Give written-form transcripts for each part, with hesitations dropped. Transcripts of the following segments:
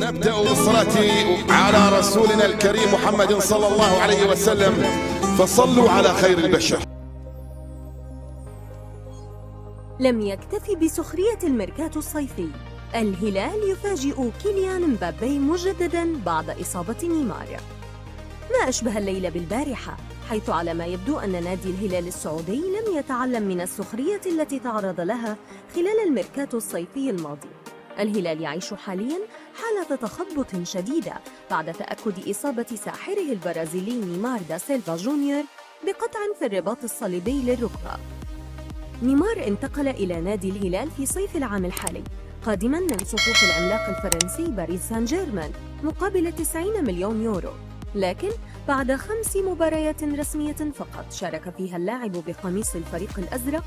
نبدأ بالصلاة على رسولنا الكريم محمد صلى الله عليه وسلم، فصلوا على خير البشر. لم يكتفي بسخرية الميركاتو الصيفي، الهلال يفاجئ كيليان مبابي مجددا بعد إصابة نيمار. ما أشبه الليلة بالبارحة، حيث على ما يبدو أن نادي الهلال السعودي لم يتعلم من السخرية التي تعرض لها خلال الميركاتو الصيفي الماضي. الهلال يعيش حالياً حالة تخبط شديدة بعد تأكد إصابة ساحره البرازيلي نيمار دا سيلفا جونيور بقطع في الرباط الصليبي للركبة. نيمار انتقل إلى نادي الهلال في صيف العام الحالي، قادماً من صفوف العملاق الفرنسي باريس سان جيرمان مقابل 90 مليون يورو، لكن بعد 5 مباريات رسمية فقط شارك فيها اللاعب بقميص الفريق الأزرق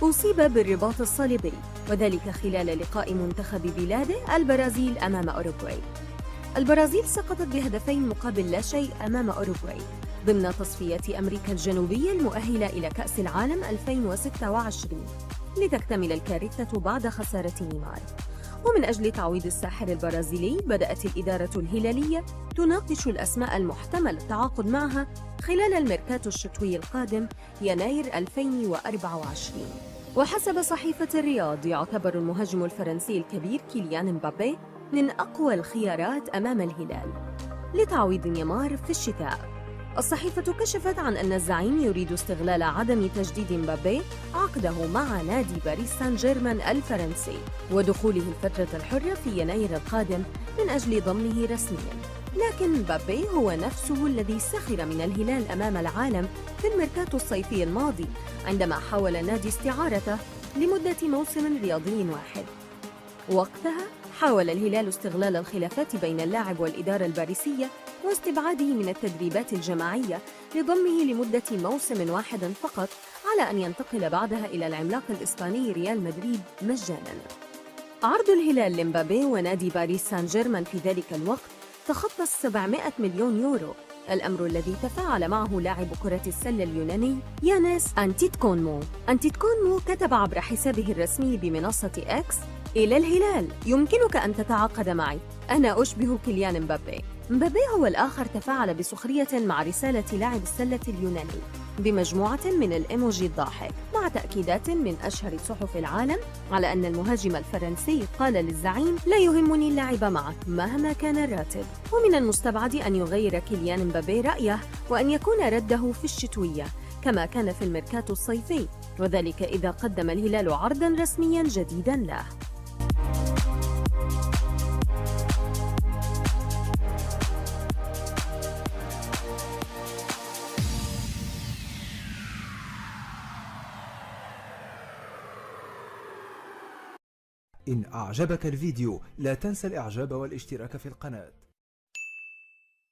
أصيب بالرباط الصليبي، وذلك خلال لقاء منتخب بلاده البرازيل أمام أوروغواي. البرازيل سقطت بهدفين مقابل لا شيء أمام أوروغواي ضمن تصفيات أمريكا الجنوبية المؤهلة إلى كأس العالم 2026، لتكتمل الكارثة بعد خسارة نيمار. ومن أجل تعويض الساحر البرازيلي بدأت الإدارة الهلالية تناقش الأسماء المحتمل التعاقد معها خلال الميركاتو الشتوي القادم يناير 2024. وحسب صحيفة الرياض يعتبر المهاجم الفرنسي الكبير كيليان مبابي من أقوى الخيارات أمام الهلال لتعويض نيمار في الشتاء. الصحيفة كشفت عن أن الزعيم يريد استغلال عدم تجديد مبابي عقده مع نادي باريس سان جيرمان الفرنسي ودخوله الفترة الحرة في يناير القادم من أجل ضمه رسمياً. لكن مبابي هو نفسه الذي سخر من الهلال أمام العالم في الميركاتو الصيفي الماضي عندما حاول النادي استعارته لمدة موسم رياضي واحد. وقتها حاول الهلال استغلال الخلافات بين اللاعب والإدارة الباريسية واستبعاده من التدريبات الجماعية لضمه لمدة موسم واحد فقط، على أن ينتقل بعدها إلى العملاق الإسباني ريال مدريد مجاناً. عرض الهلال لمبابي ونادي باريس سان جيرمان في ذلك الوقت تخطى 700 مليون يورو، الأمر الذي تفاعل معه لاعب كرة السلة اليوناني يانيس أنتيتكونمو. أنتيتكونمو كتب عبر حسابه الرسمي بمنصة إكس: إلى الهلال، يمكنك أن تتعاقد معي، أنا أشبه كيليان مبابي. مبابي هو الآخر تفاعل بسخرية مع رسالة لاعب السلة اليوناني بمجموعة من الإيموجي الضاحك، مع تأكيدات من أشهر صحف العالم على أن المهاجم الفرنسي قال للزعيم: لا يهمني اللعب معك مهما كان الراتب. ومن المستبعد أن يغير كيليان مبابي رأيه وأن يكون رده في الشتوية كما كان في الميركاتو الصيفي، وذلك إذا قدم الهلال عرضاً رسمياً جديداً له. إن أعجبك الفيديو لا تنسى الإعجاب والاشتراك في القناة.